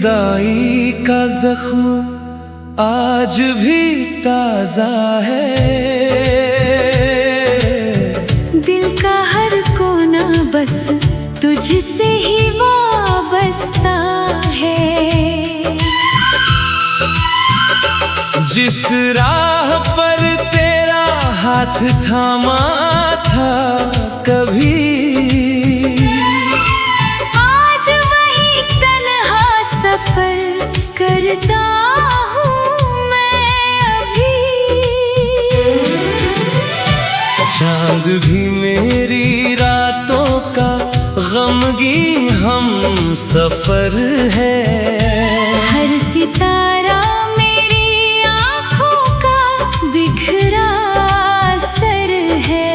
जुदाई का जख्म आज भी ताजा है। दिल का हर कोना बस तुझसे ही वाबस्ता है। जिस राह पर तेरा हाथ थामा था कभी, आज वही तन्हा सफर करता हूँ मैं अभी। चांद भी मेरी रातों का गमगीन हम सफर है। हर सितारा मेरी आँखों का बिखरा सर है।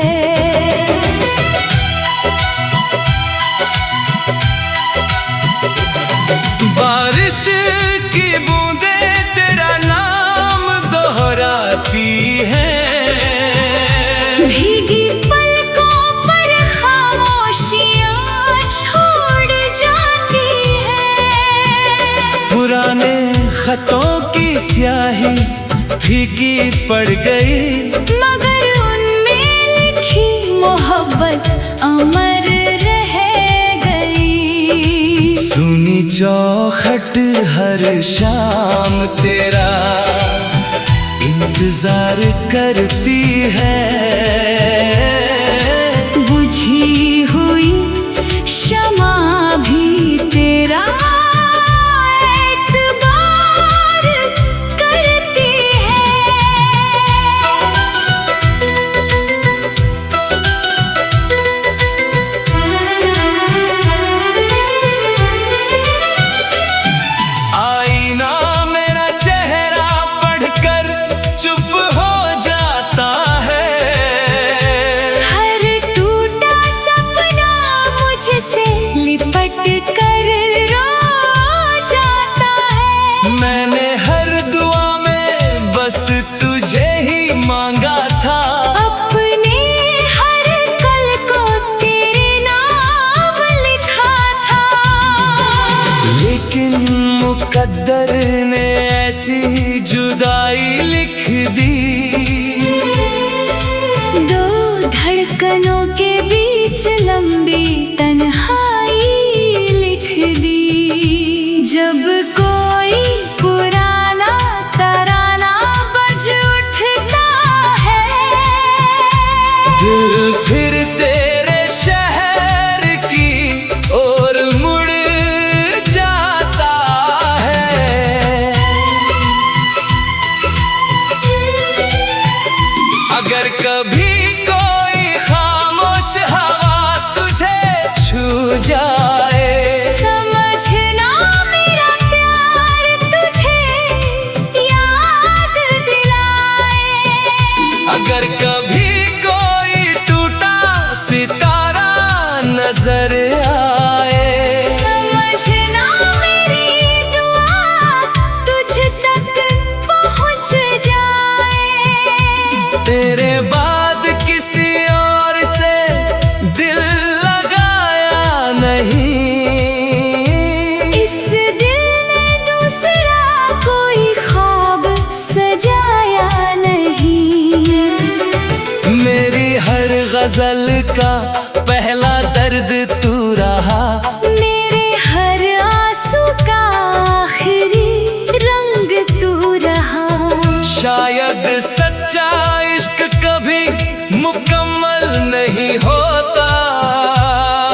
बारिश की बूंदें तेरा नाम दोहराती हैं। भीगी पलकों पर खामोशियाँ छोड़ जाती है। पुराने खतों की स्याही फीकी पड़ गई, मगर उनमें लिखी मोहब्बत अमर रह गई। सुनी चौखट हर शाम तेरा इंतजार करती है। बुझी हुई शमा भी तेरा एतबार करती है। आईना मेरा चेहरा पढ़कर चुप हो जाता है। हर टूटा सपना मुझसे लिपट कर रो जाता है। मैंने हर दुआ में बस तुझे ही मांगा था। अपने हर कल को तेरे नाम लिखा था। लेकिन मुकद्दर ने ऐसी जुदाई लिख दी। दो धड़कनों के बीच लंबी तन्हाई लिख दी। जब कोई पुराना तराना बज उठता है, दिल फिर तेरे शहर की ओर मुड़ जाता है। अगर कभी कोई खामोश हवा तुझे छू जाए, समझना मेरा प्यार तुझे याद दिलाए। अगर कभी कोई टूटा सितारा नजर आए, समझना मेरी दुआ तुझ तक पहुँच जाए। तेरे बाद किसी और से दिल लगाया नहीं। इस दिल ने दूसरा कोई ख्वाब सजाया नहीं। मेरी हर गजल का पहला दर्द तू रहा। मेरे हर आंसू का आखिरी रंग तू रहा। शायद सच्चा इश्क कभी मुकम्मल नहीं होता।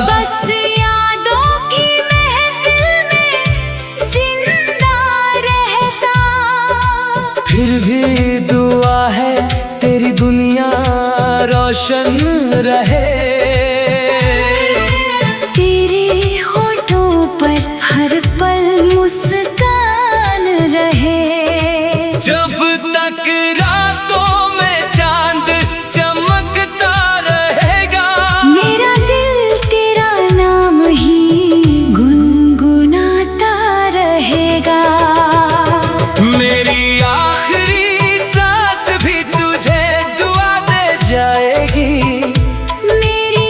बस यादों की महफिल में जिंदा रहता। फिर भी दुआ है तेरी दुनिया रोशन रहे। तेरे होठों पर हर पल मुस्कान रहे। जब तक रातों में चांद चमकता रहेगा, मेरा दिल तेरा नाम ही गुनगुनाता रहेगा। मेरी आखिरी सांस भी तुझे दुआ दे जाएगी। मेरी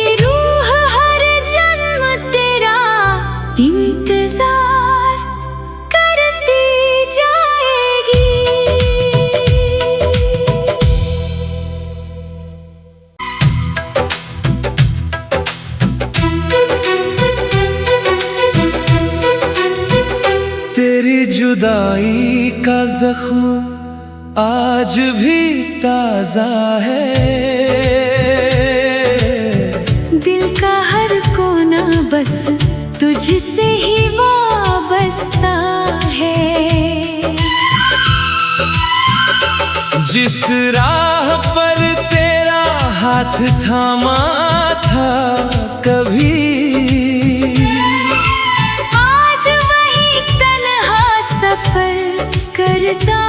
जुदाई का जख्म आज भी ताजा है। दिल का हर कोना बस तुझसे ही वाबस्ता है। जिस राह पर तेरा हाथ थामा था कभी, आज वही तन्हा सफर करता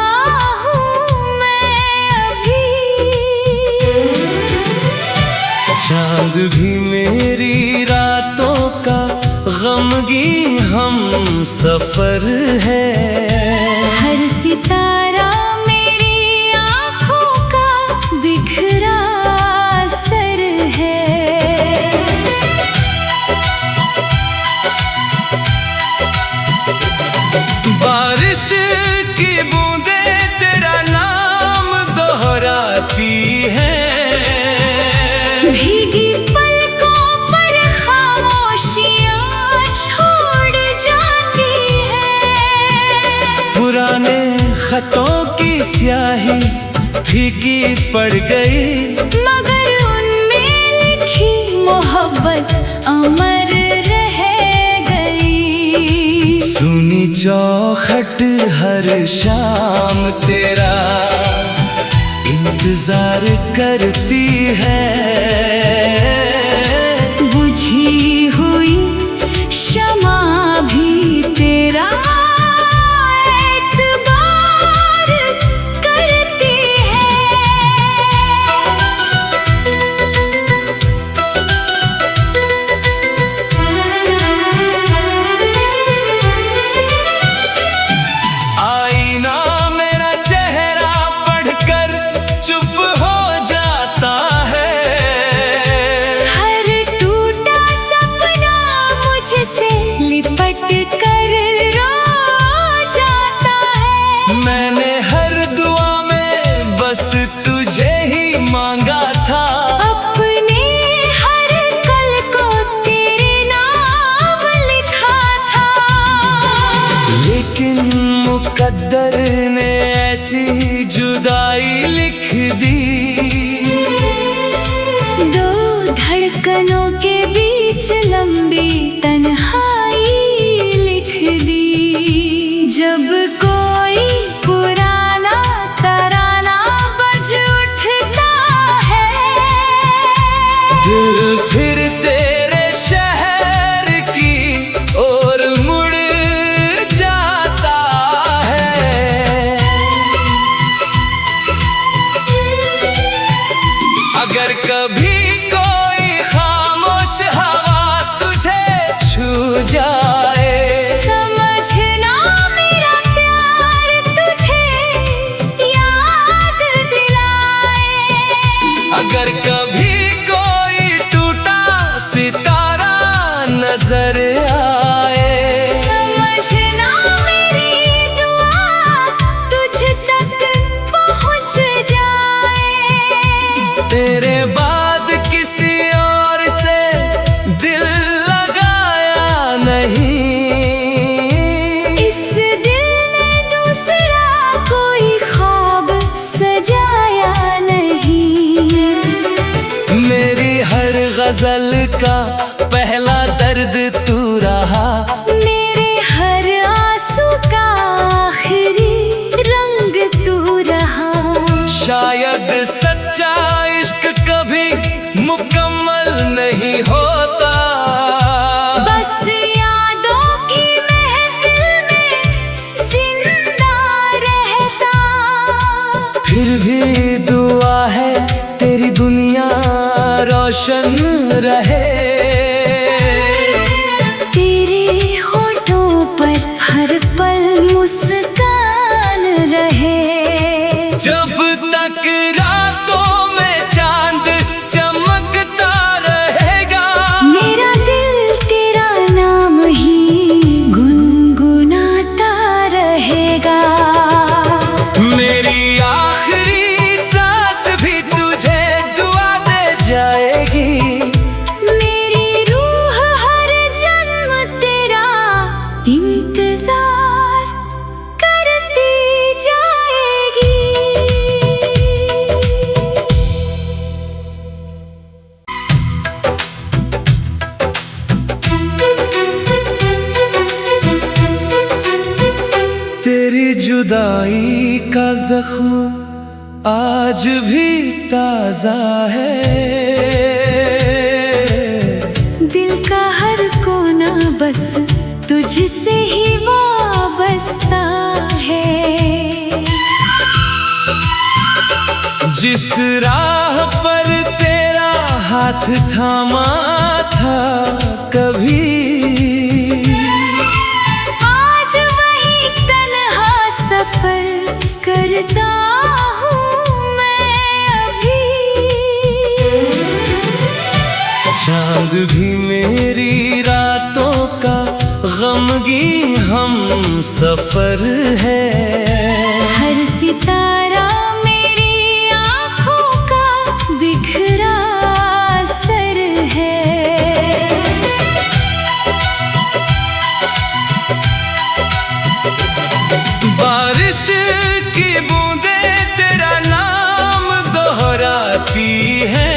हूँ मैं अभी। चांद भी मेरी रातों का गमगीन हम सफर है। हर सितारा मेरी आँखों का बिखरा सर है। बारिश की बूंदें तेरा नाम दोहराती हैं। भीगी पलकों पर खामोशियाँ छोड़ जाती है। पुराने खतों की स्याही फीकी पड़ गई, मगर उनमें लिखी मोहब्बत अमर रह गई। सुनी चौखट हर शाम तेरा इंतजार करती है। बुझी हुई शमा भी तेरा एतबार करती है। आईना मेरा चेहरा पढ़कर चुप हो जाता है। हर टूटा सपना मुझसे लिपट कर रो जाता है। मैंने हर दुआ में बस तुझे ही मांगा था। अपने हर कल को तेरे नाम लिखा था। लेकिन मुकद्दर ने ऐसी जुदाई लिख दी। दो धड़कनों के बीच लंबी तन्हाई लिख दी। जब कोई पुराना तराना बज उठता है, दिल फिर तेरे शहर की ओर मुड़ जाता है। अगर कभी कोई खामोश हवा तुझे छू जाए, समझना मेरा प्यार तुझे याद दिलाए। अगर कभी कोई टूटा सितारा नजर आए, समझना मेरी दुआ तुझ तक पहुँच जाए। तेरे बाद किसी और से दिल लगाया नहीं। इस दिल ने दूसरा कोई ख्वाब सजाया नहीं। मेरी हर गजल का पहला दर्द तू रहा। मेरे हर आंसू का आखिरी रंग तू रहा। शायद सच्चा इश्क कभी मुकम्मल नहीं होता। बस यादों की महफिल में जिंदा रहता। फिर भी दुआ है तेरी दुनिया रोशन रहे। तेरे होठों पर हर पल मुस्कान रहे। जब तक रातों में चांद चमकता रहेगा, मेरा दिल तेरा नाम ही गुनगुनाता रहेगा। मेरी आखिरी सांस भी तुझे दुआ दे जाएगी। मेरी जुदाई का जख्म आज भी ताजा है। दिल का हर कोना बस तुझसे ही वाबस्ता है। जिस राह पर तेरा हाथ थामा था कभी, आज वही तन्हा सफर करता हूँ मैं अभी। चांद भी मेरी रातों का गमगीन हम सफर है। हर सितारा मेरी आँखों का बिखरा सर है। बारिश की बूंदें तेरा नाम दोहराती हैं।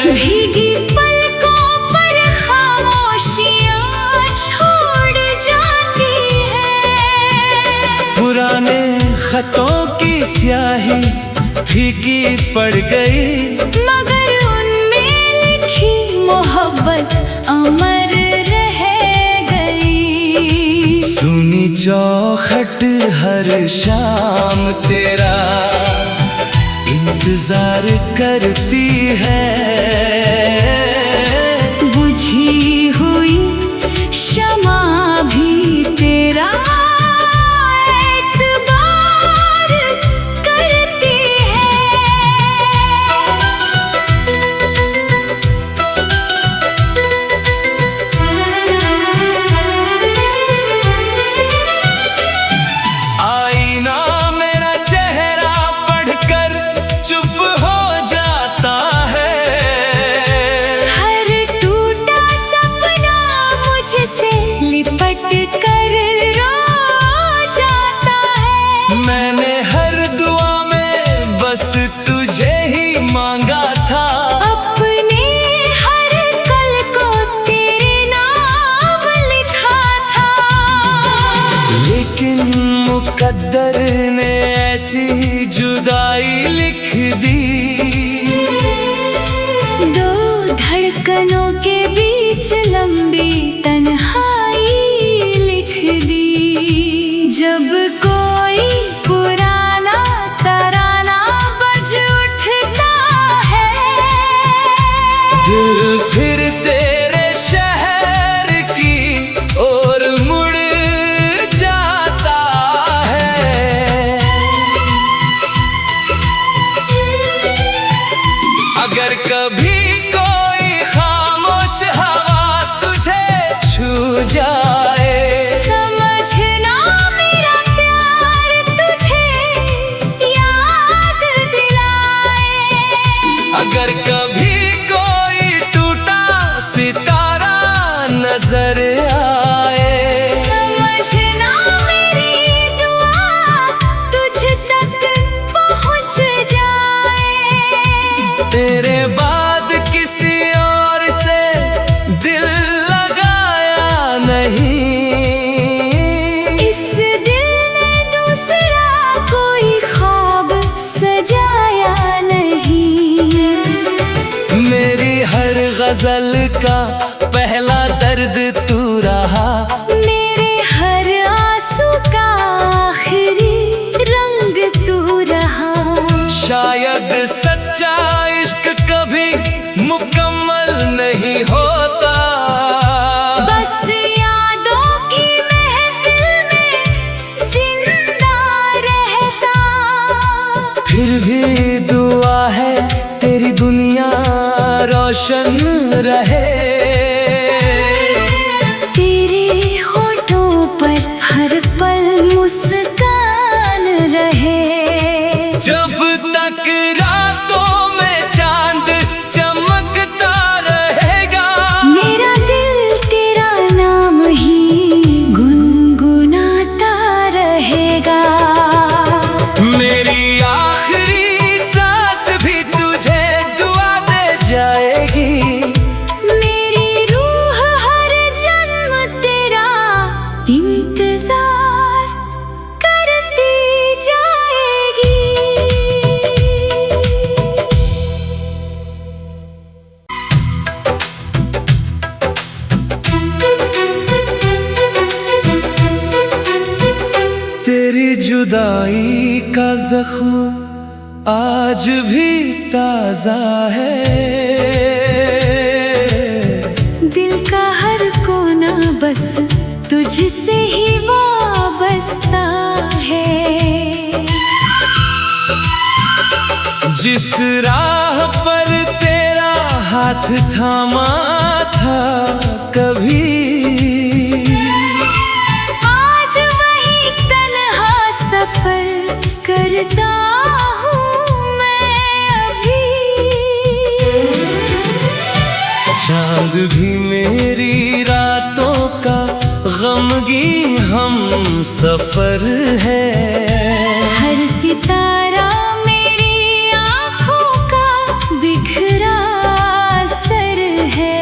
भीगी पलकों पर खामोशियाँ छोड़ जाती है। पुराने खतों की स्याही फीकी पड़ गई, मगर उनमें लिखी मोहब्बत अमर रह गई। सुनी चौखट हर शाम तेरा इंतजार करती है। बुझी हुई शमा भी तेरा एतबार करती आईना मेरा चेहरा पढ़कर चुप हो जाता है। हर टूटा सपना मुझसे लिपट कर रो जाता है। मैंने हर दुआ में बस तुझे ही मांगा था। अपने हर कल को तेरे नाम लिखा था। लेकिन मुकद्दर ने ऐसी जुदाई लिख दी। दो धड़कनों के बीच लंबी तन्हाई लिख दी। जब कोई पुराना तराना बज उठता है, दिल फिर तेरे शहर की ओर मुड़ जाता है। अगर कभी कोई खामोश हवा तुझे छू जाए, समझना मेरा प्यार तुझे याद दिलाए। अगर कभी कोई टूटा सितारा नजर आए, समझना मेरी दुआ तुझ तक पहुँच जाए। तेरे बाद किसी और से दिल लगाया नहीं। इस दिल ने दूसरा कोई ख्वाब सजाया नहीं। मेरी हर गजल का पहला दर्द तू रहा। मेरे हर आंसू का आखिरी रंग तू रहा। शायद सच्चा इश्क कभी मुकम्मल नहीं होता। बस यादों की महफिल में जिंदा रहता। फिर भी दुआ है तेरी दुनिया रोशन रहे। तेरे होठों पर हर पल मुस्कान रहे। जब तक रातों में चांद चमकता रहेगा, मेरा दिल तेरा नाम ही गुनगुनाता रहेगा। मेरी आखिरी सांस भी तुझे दुआ दे जाएगी। मेरे जुदाई का जख्म आज भी ताजा है। दिल का हर कोना बस तुझसे ही वाबस्ता है। जिस राह पर तेरा हाथ थामा था कभी, आज वही तन्हा सफर करता हूँ मैं अभी। चांद भी मेरी रातों का गमगीन हम सफर है। हर सितारा मेरी आँखों का बिखरा सर है।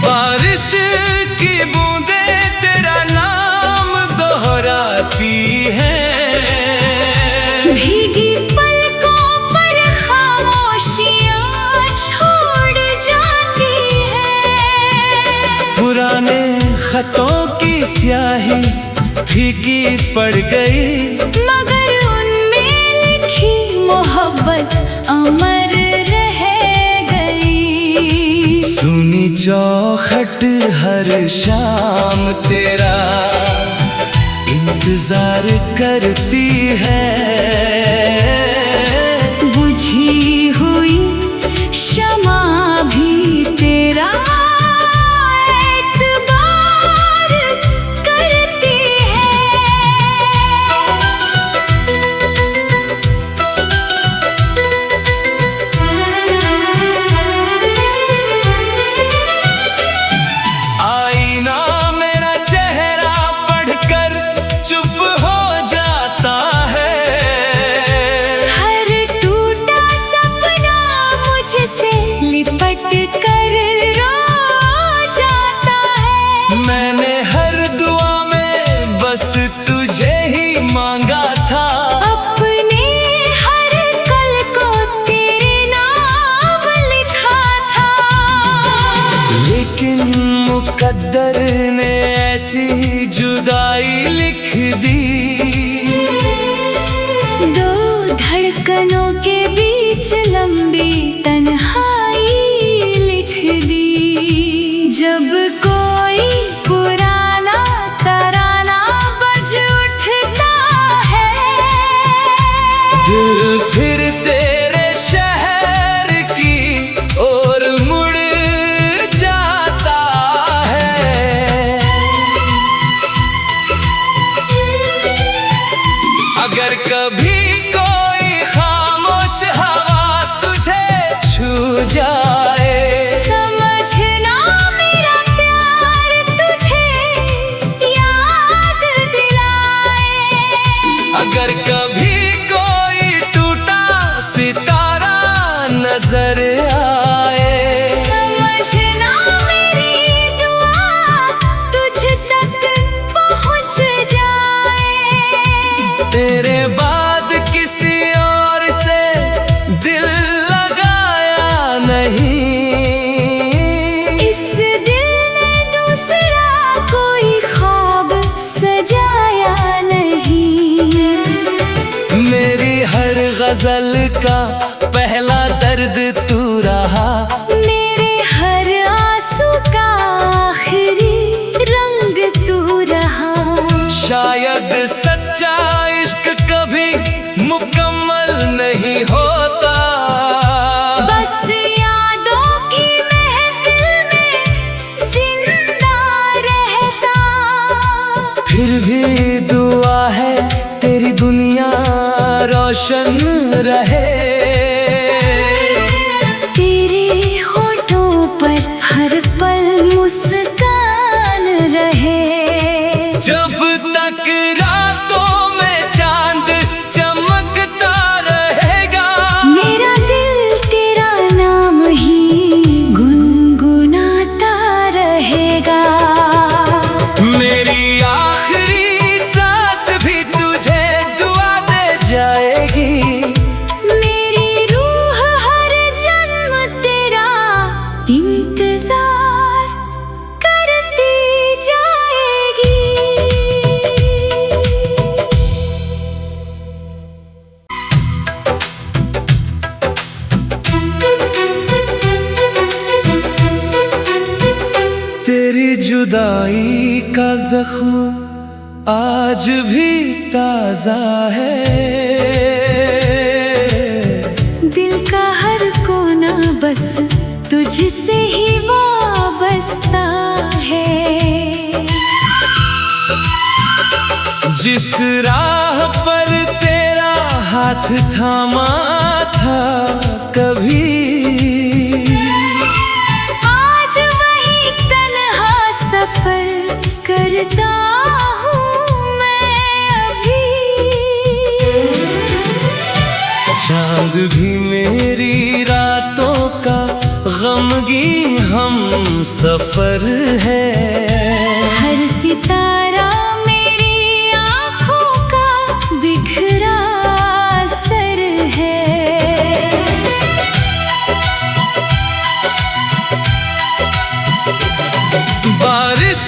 बारिश की बूंदें तेरा नाम दोहराती है। भीगी पलकों पर खामोशियाँ छोड़ जाती है। पुराने खतों की स्याही फीकी पड़ गई, मगर उनमें लिखी मोहब्बत अमर रह गई। सुनी चौखट हर शाम तेरा इंतजार करती है। बुझी हुई शमा भी तेरा एतबार करती आईना मेरा चेहरा पढ़कर चुप हो जाता है। हर टूटा सपना मुझसे लिपट कर रो जाता है। मैंने हर दुआ में बस तुझे ही मांगा था। अपने हर कल को तेरे नाम लिखा था। लेकिन मुकद्दर ने ऐसी जुदाई लिख दी। दो धड़कनों के बीच लंबी तन्हाई लिख दी। जब कोई पुराना तराना बज उठता है, दिल फिर तेरे शहर की ओर मुड़ जाता है। अगर कभी कोई खामोश हवा तुझे छू जाए, समझना मेरा प्यार तुझे याद दिलाए। अगर कभी कोई टूटा सितारा नजर आए, समझना मेरी दुआ तुझ तक पहुँच जाए। तेरे बाद किसी और से दिल लगाया नहीं। इस दिल ने दूसरा कोई ख्वाब सजाया नहीं। मेरी हर गजल का पहला दर्द तू रहा। मेरे हर आंसू का आखिरी रंग तू रहा। शायद सच्चा इश्क कभी मुकम्मल नहीं होता। बस यादों की महफिल में जिंदा रहता। फिर भी दुआ है तेरी दुनिया रोशन रहे। तेरे होठों पर हर पल मुस्कान रहे। जब तक रातों में चांद चमकता रहेगा, मेरा दिल तेरा नाम ही गुनगुनाता रहेगा। मेरी आखिरी सांस भी तुझे दुआ दे जाएगी। मेरा जख्म आज भी ताजा है। दिल का हर कोना बस तुझसे ही वाबस्ता है। जिस राह पर तेरा हाथ थामा था कभी, आज वही तन्हा सफर करता हूँ मैं अभी। चांद भी मेरी रातों का गमगीन हम सफर है। हर सितारा मेरी आँखों का बिखरा सर है। बारिश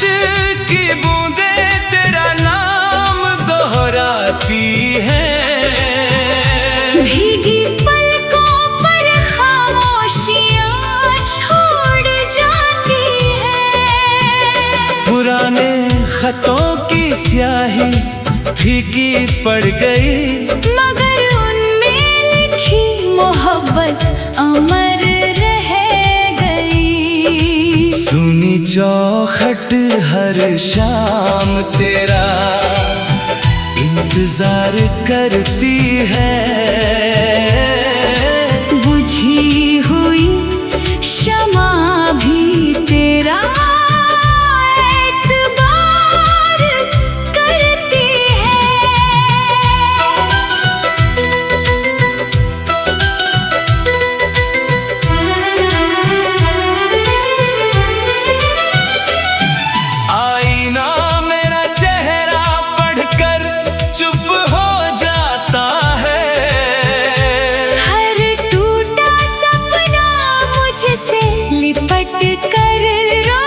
की बूंदें तेरा नाम दोहराती हैं। भीगी पलकों पर खामोशियाँ छोड़ जाती है। पुराने खतों की स्याही फीकी पड़ गई, मगर उनमें लिखी मोहब्बत अमर रह गई। सुनी चौखट हर शाम तेरा इंतजार करती है। बुझी हुई शमा भी तेरा एतबार करती आईना मेरा चेहरा पढ़कर चुप हो जाता है। हर टूटा सपना मुझसे लिपट कर रो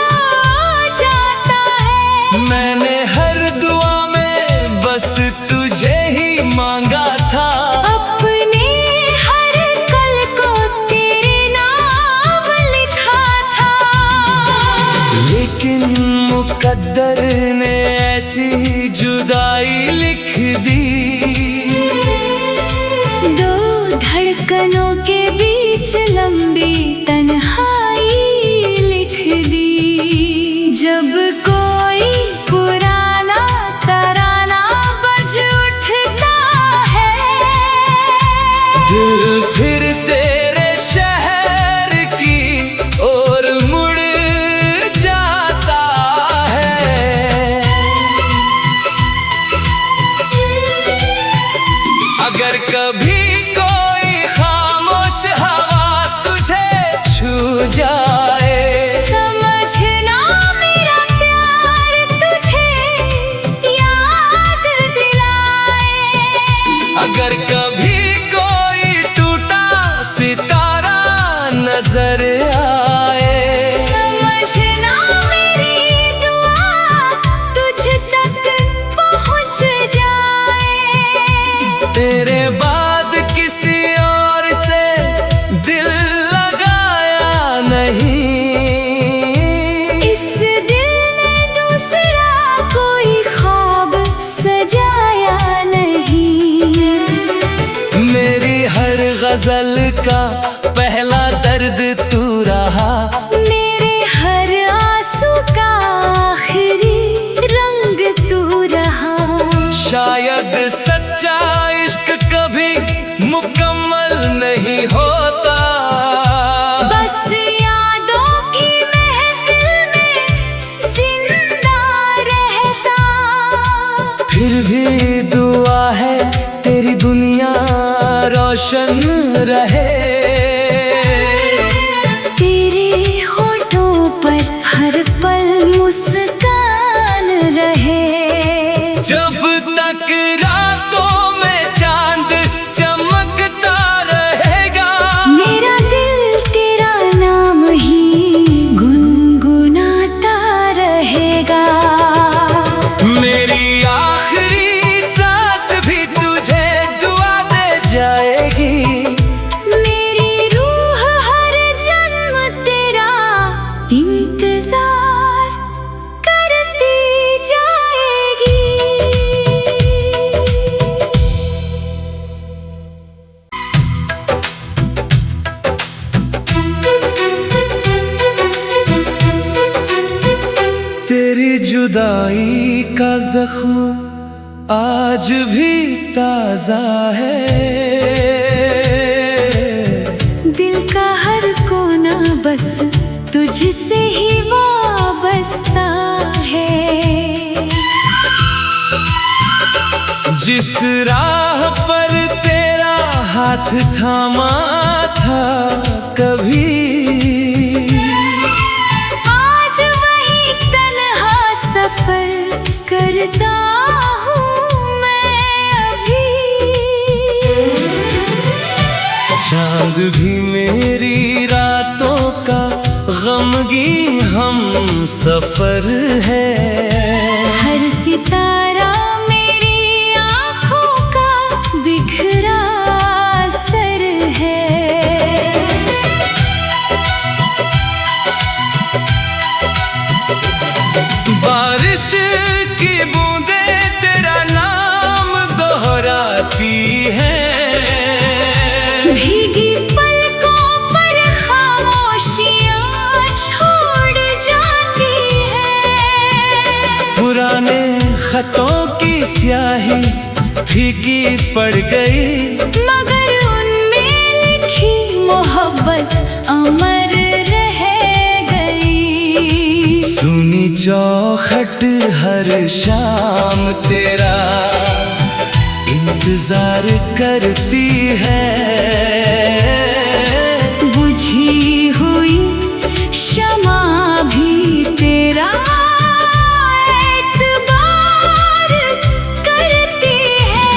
जाता है। मैंने हर दुआ में बस तुझे ही मांगा था। अपने हर कल को तेरे नाम लिखा था। लेकिन मुकद्दर ने ऐसी जुदाई लिख दी। दो धड़कनों के बीच लंबी तन्हाई लिख दी। जब कोई पुराना तराना बज उठता है, दिल फिर तेरे शहर की ओर मुड़ जाता है। अगर कभी कोई खामोश हवा तुझे छू जाए, समझना मेरा प्यार तुझे याद दिलाए। अगर कभी कोई टूटा सितारा नजर आए, समझना मेरी दुआ तुझ तक पहुँच जाए। तेरे बाद किसी और से दिल लगाया नहीं। इस दिल ने दूसरा कोई ख्वाब सजाया नहीं। मेरी हर गजल का पहला दर्द तू रहा। मेरे हर आंसू का आखिरी रंग तू रहा। शायद सच्चा इश्क कभी मुकम्मल नहीं होता। बस यादों की महफिल में जिंदा रहता। फिर भी दुआ है तेरी दुनिया रोशन रहे। तेरे होठों पर हर पल मुस्कान रहे। जब तक रातों में चांद चमकता रहेगा, मेरा दिल तेरा नाम ही गुनगुनाता रहेगा। मेरी आखिरी सांस भी तुझे दुआ दे जाएगी। मेरी जख्म आज भी ताजा है। दिल का हर कोना बस तुझसे ही वाबस्ता है। जिस राह पर तेरा हाथ थामा था कभी, आज वही तन्हा सफर करता हूँ मैं अभी। चांद भी मेरी रातों का गमगीन हम सफर है। हर सितारा मेरी आँखों का बिखरा सर है। बारिश की बूंदें तेरा नाम दोहराती हैं। भीगी पलकों पर खामोशियाँ छोड़ जाती है। पुराने खतों की स्याही फीकी पड़ गई, मगर उनमें लिखी मोहब्बत अमर रह गई। सुनी चौखट हर शाम तेरा इंतजार करती है। बुझी हुई शमा भी तेरा एतबार करती है।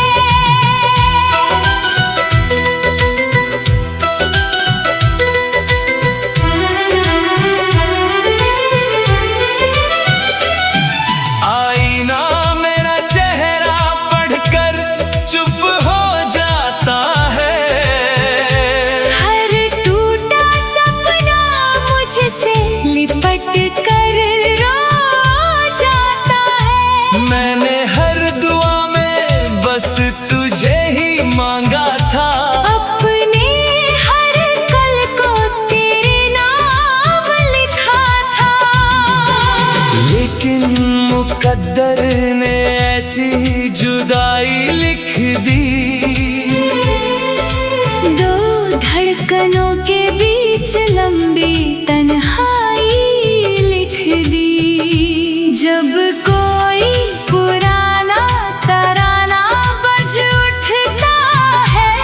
आईना मेरा चेहरा पढ़कर चुप हो जाता है। हर टूटा सपना मुझसे लिपट कर रो जाता है। मैंने हर दुआ में बस तुझे ही मांगा था। अपने हर कल को तेरे नाम लिखा था। लेकिन मुकद्दर ने ऐसी जुदाई लिख दी। दो धड़कनों के बीच लंबी तन्हाई लिख दी। जब कोई पुराना तराना बज उठता है,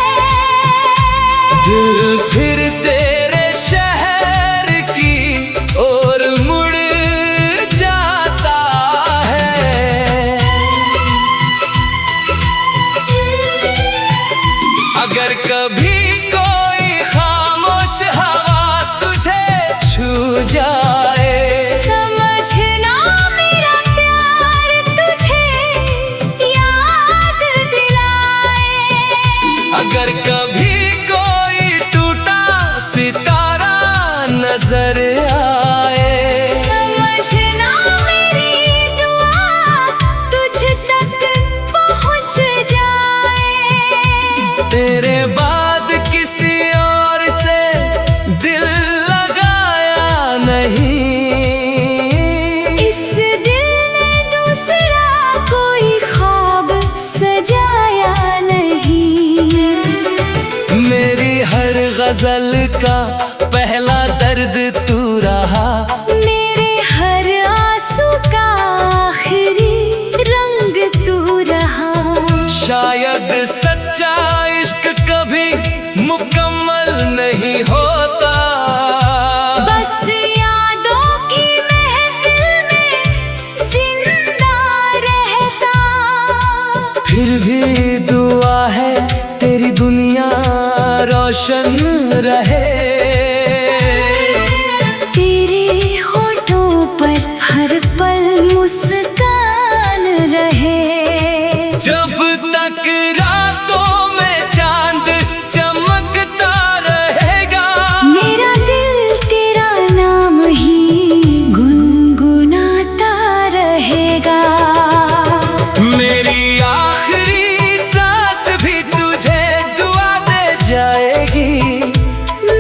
दिल फिर तेरे शहर की ओर मुड़ जाता है। अगर कभी कोई खामोश हवा तुझे छू जाए, समझना मेरा प्यार तुझे याद दिलाए। अगर कभी कोई टूटा सितारा नजर आए, समझना मेरी दुआ तुझ तक पहुँच जाए। तेरे बाद किसी और से दिल लगाया नहीं। इस दिल ने दूसरा कोई ख्वाब सजाया नहीं। मेरी हर गजल का पहला दर्द तू रहा। मेरे हर आंसू का आखिरी रंग तू रहा। शायद सच्चा इश्क कभी मुकम्मल नहीं होता। बस यादों की महफिल में जिंदा रहता। फिर भी दुआ है तेरी दुनिया रोशन रहे। तेरे होठों पर हर पल मुस्कान रहे। जब तक रातों में चांद चमकता रहेगा, मेरा दिल तेरा नाम ही गुनगुनाता रहेगा। मेरी आखिरी सांस भी तुझे दुआ दे जाएगी।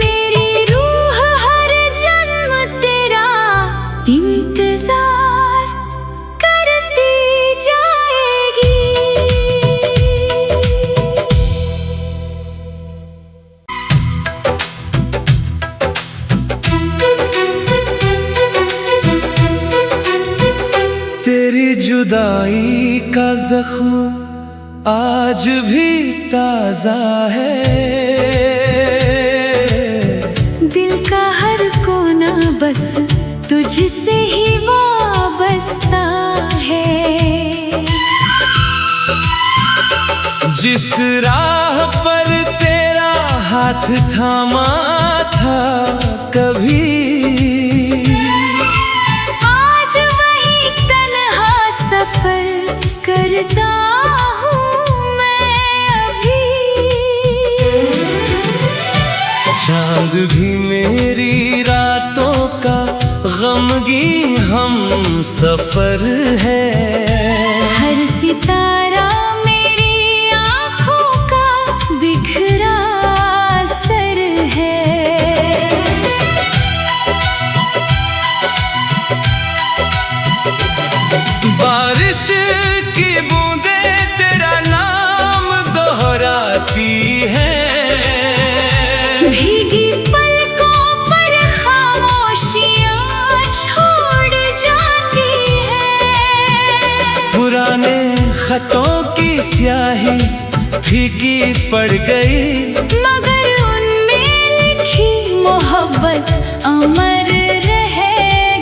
मेरी रूह हर जन्म तेरा इंतजार करती जा जख्म आज भी ताजा है। दिल का हर कोना बस तुझसे ही वाबस्ता है। जिस राह पर तेरा हाथ थामा था कभी, आज वही तन्हा सफर करता हूँ मैं अभी। चांद भी मेरी रातों का गमगीन हम सफर है। हर सितारा मेरी आँखों का बिखरा सर है। बारिश की बूंदें तेरा नाम दोहराती है। भीगी पलकों पर खामोशियाँ छोड़ जाती है। पुराने खतों की स्याही फीकी पड़ गई, मगर उनमें लिखी मोहब्बत अमर रह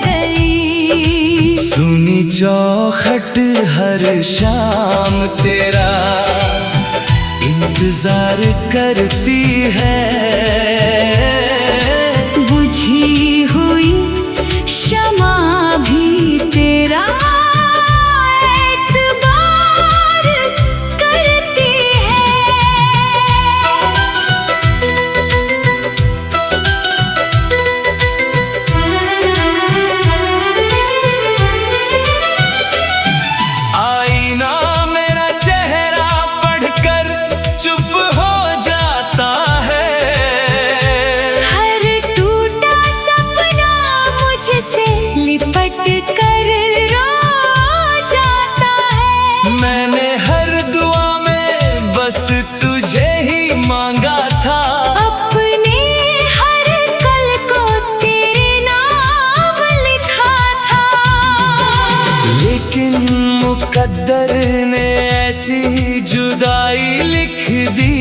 गई। सुनी चौखट हर शाम तेरा इंतजार करती है। बुझी हुई शमा भी तेरा एतबार करती आईना मेरा चेहरा पढ़कर चुप हो जाता है। हर टूटा सपना मुझसे लिपट कर रो जाता है। मैंने हर दुआ में बस तुझे ही मांगा था। अपने हर कल को तेरे नाम लिखा था। लेकिन मुकद्दर ने ऐसी जुदाई लिख दी।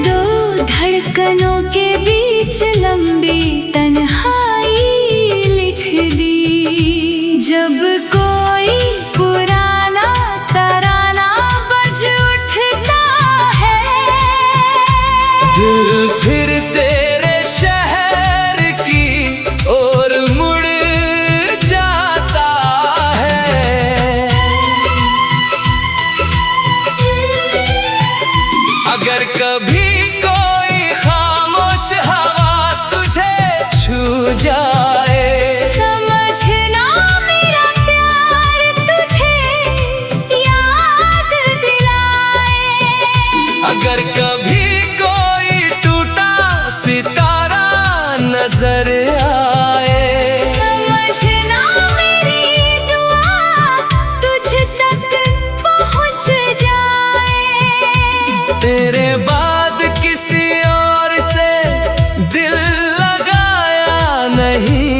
दो धड़कनों के बीच लंबी तन्हाई लिख दी। जब कोई पुराना तराना बज उठता है, दिल फिर तेरे शहर की ओर मुड़ जाता है। अगर कभी कोई खामोश हवा तुझे छू जाए, समझना मेरा प्यार तुझे याद दिलाए। अगर कभी कोई टूटा सितारा नजर आए, समझना मेरी दुआ तुझ तक पहुँच जाए। तेरे बाद किसी और से दिल लगाया नहीं।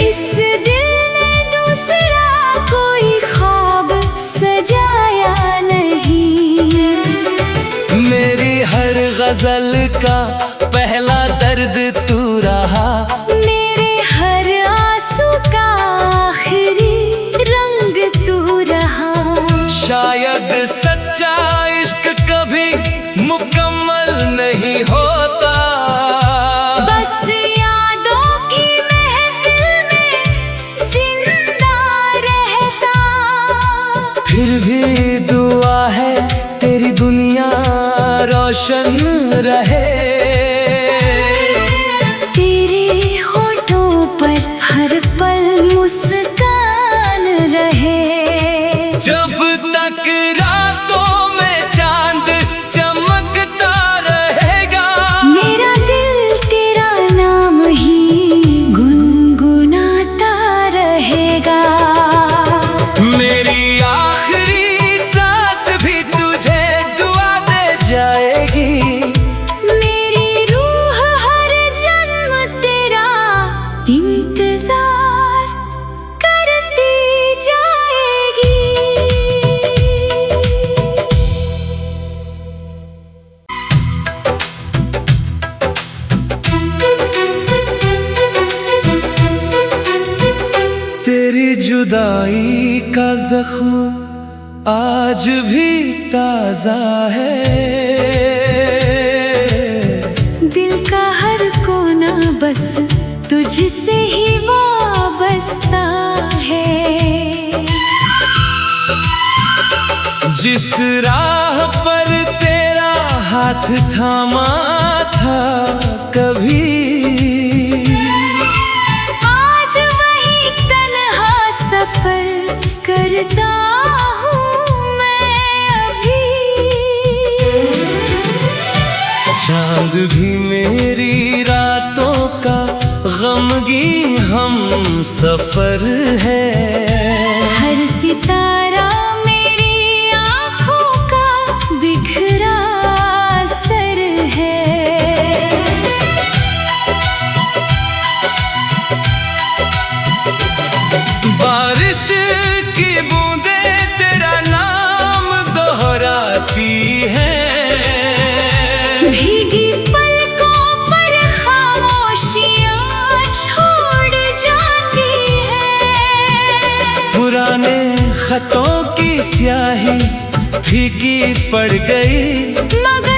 इस दिल ने दूसरा कोई ख्वाब सजाया नहीं। मेरी हर गजल का पहला दर्द तू रहा। मेरे हर आंसू का आखिरी रंग तू रहा। शायद सच्चा इश्क कभी मुकम्मल नहीं होता। बस यादों की महफिल में जिंदा रहता। फिर भी दुआ है तेरी दुनिया रोशन रहे। तेरे होठों पर हर पल मुस्कान रहे। जब तक रातों में चांद चमकता रहेगा, मेरा दिल तेरा नाम ही गुनगुनाता रहेगा। मेरी आखिरी सांस भी तुझे दुआ दे जाएगी। मेरी रूह हर जन्म तेरा इंतजार करती जा जख्म आज भी ताजा है। दिल का हर कोना बस तुझसे ही वाबस्ता है। जिस राह पर तेरा हाथ थामा था कभी, आज वही तन्हा सफर करता हूँ मैं अभी। चांद भी मेरी रातों का गमगीन हम सफर है। हर सितारा मेरी आँखों का बिखरा सर है। बारिश की बूंदें तेरा नाम दोहराती है। भीगी पलकों पर खामोशियाँ छोड़ जाती है। पुराने खतों की स्याही फीकी पड़ गई, मगर